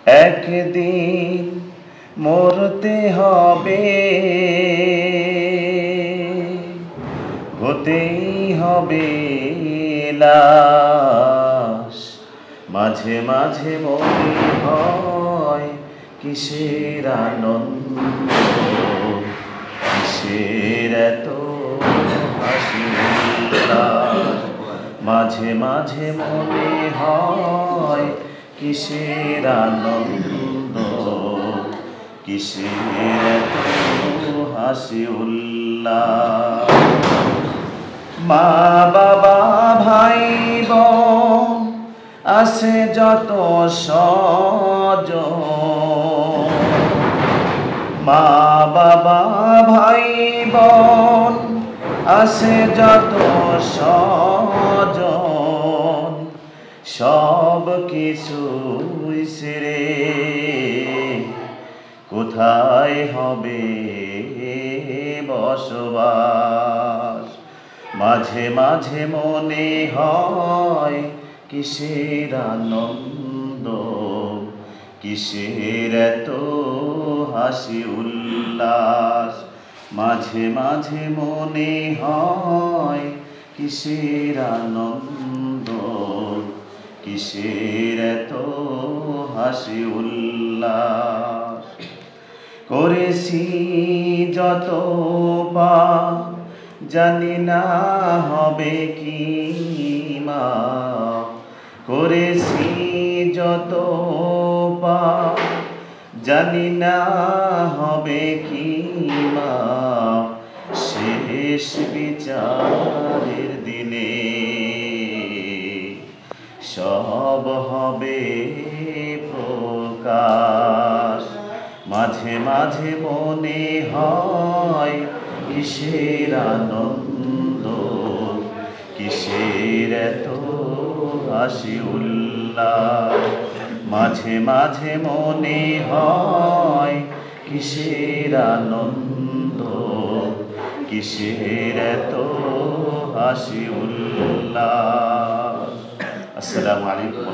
একদিন মরতে হবে, হতেই হবে লাশ। মাঝে মাঝে মনে হয় কিসের আনন্দ, কিসের এত হাসি উল্লাস। মাঝে মাঝে মনে হয় কিসের আনন্দ, কিসের এত হাসি উল্লাস। মা বাবা ভাই বোন আছে যত স্বজন, মা বাবা ভাই বোন আছে যত স্বজন, সব কিছুই ছেড়ে কোথায় হবে বসবাস। মাঝে মাঝে মনে হয় কিসের আনন্দ, কিসের এত হাসি উল্লাস। মাঝে মাঝে মনে হয় কিসের আনন্দ, কিসের এত হাসি উল্লাস। করেছি যত পাপ জানি না হবে কি মা, করেছি যত পাপ জানি না হবে কি মা। শেষ বিচারের দিনে সব হবে প্রকাশ। মাঝে মাঝে মনে হয় কিসের আনন্দ, কিসের এত হাসি উল্লাস। মাঝে মাঝে মনে হয় কিসের আনন্দ, কিসের এত হাসি উল্লাস। আসসালামু আলাইকুম।